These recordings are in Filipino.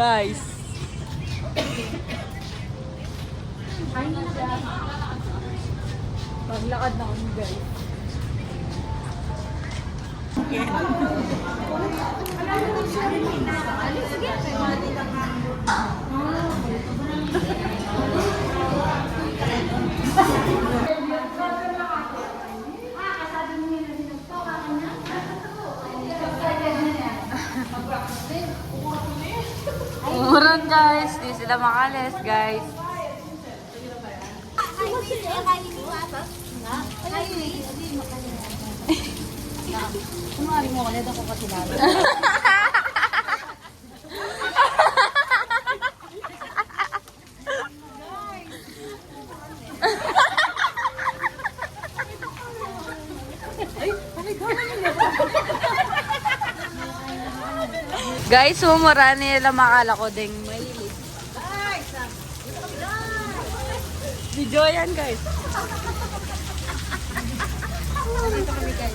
Guys. Maglakad na kami guys. Umuran guys, di sila makalis guys. Kumari mo ka, ako katilala. Guys, umura nila makala ko ding mahilig. Video yan guys. Dito kami guys.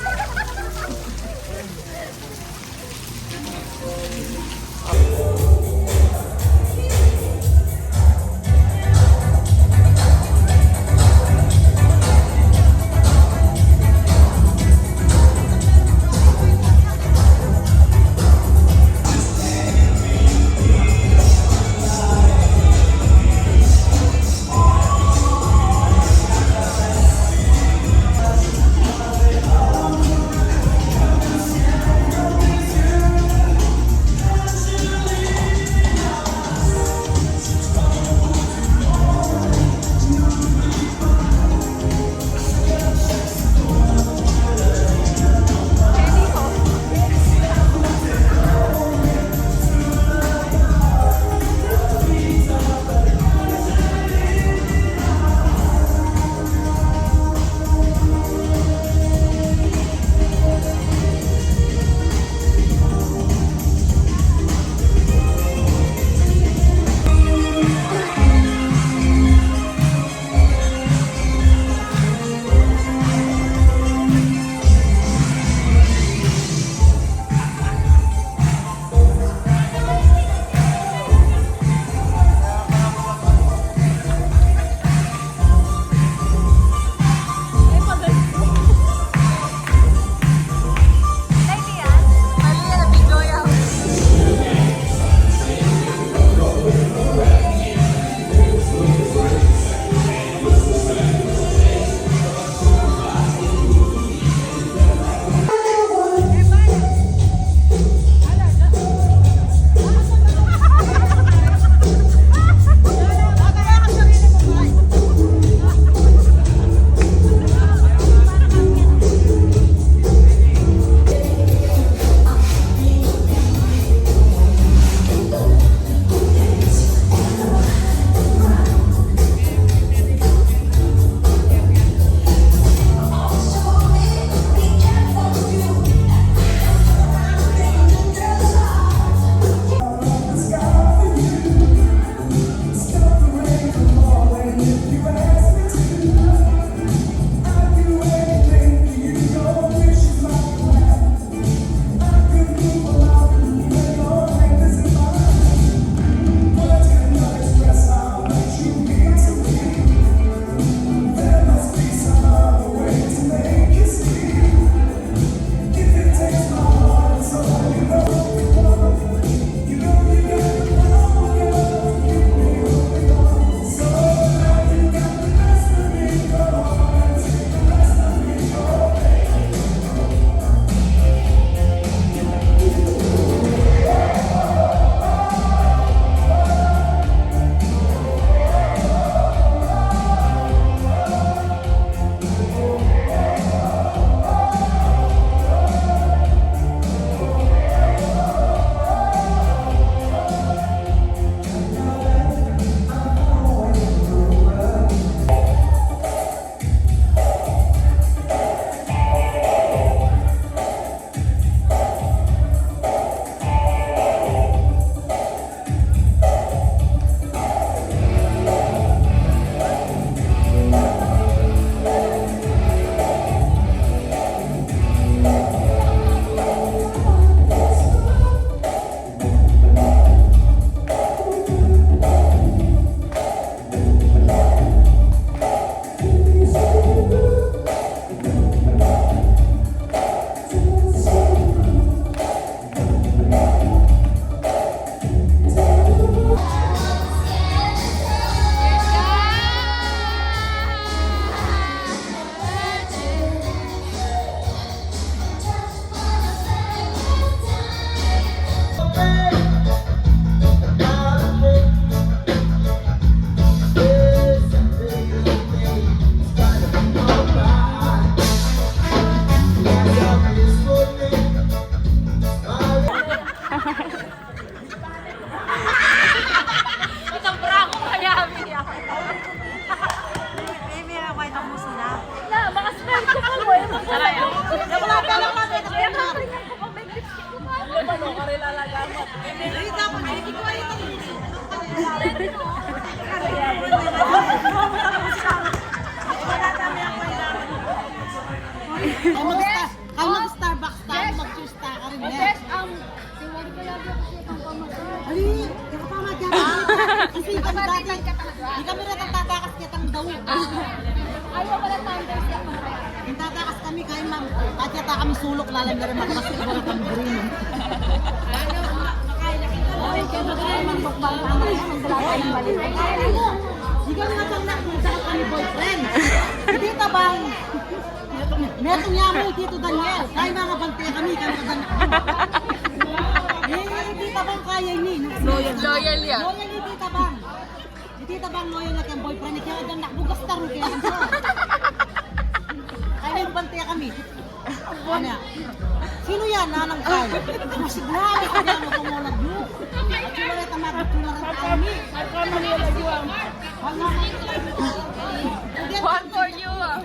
Hindi kami rin ang tatakas kitang daw. Ayaw pala thunders ka. Yung tatakas kami kay ma'am. At yata kami sulok lalam na rin magkasi ko na kami green. Ay, kaya magkakaman mukbang ang mga yan. Ang dala tayong balik. Hindi kami natangnak kung saan kami boyfriend. Hindi tabang. Meron niya mo, Tito Daniel. Kaya mga bante kami, kaya makadanak. Hindi tabang kaya ni. Loyal yan. Loyal ni Tita Bang. Si Tita Bang loyal na kayang boyfriend. Kaya dyan nakbugas taro kaya ang siya. Kaya yung bante kami. Ano? Sino yan? Nanang kay? Masiglabi ka yan. Mapungulag mo. At sila rin tamagod ko na rin kami. One for you ah.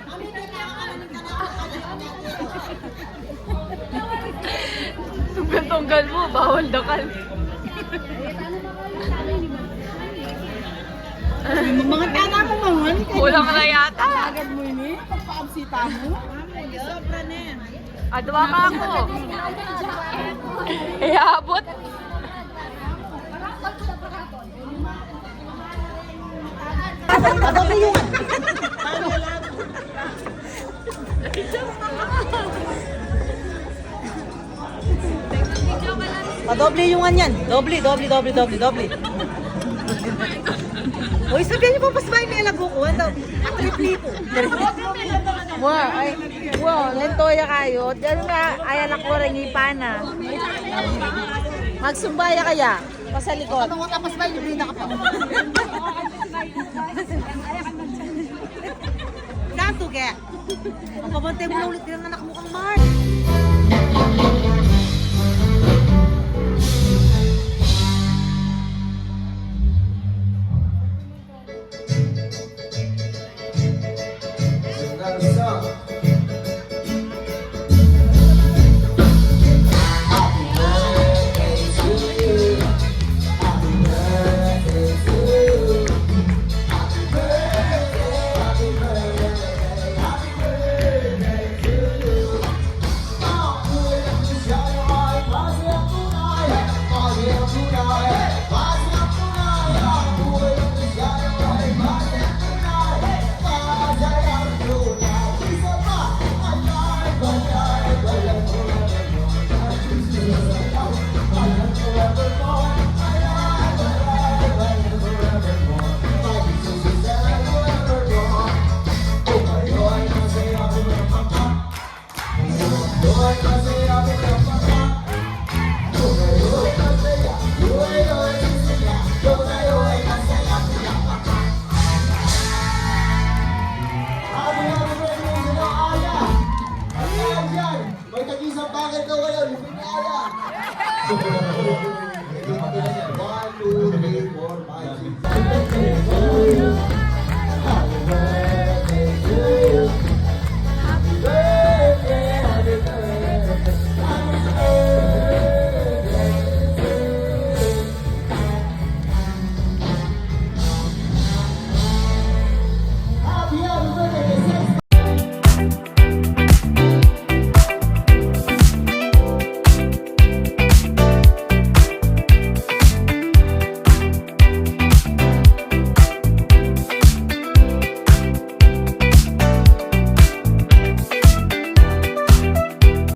Tunggal mo, bawal dakal. Mga tana mo mga. Kulang na yata. Agad mo ini. Pagpaabsita mo. Sobra na yan. Adwa ka ako. Iabot. Adobe yung... Padoble yung yan. Doble. Uy, sabihan niyo po pasbay may lago ko. Ano? Atriplito. Wow, lentoya kayo. Diyan nga, ayan ako rin ipana. Magsumbaya kaya, pasalikot. Ano ko tapos ba yung brida ka pa? Kanto kaya. Ang pabantay mo na ulit ng anak mo kang Mark. May tag-isang bakit daw kayo, hindi niya kaya. 1, 2, 3, 4, 5, 6, 7, 8, 9, 10.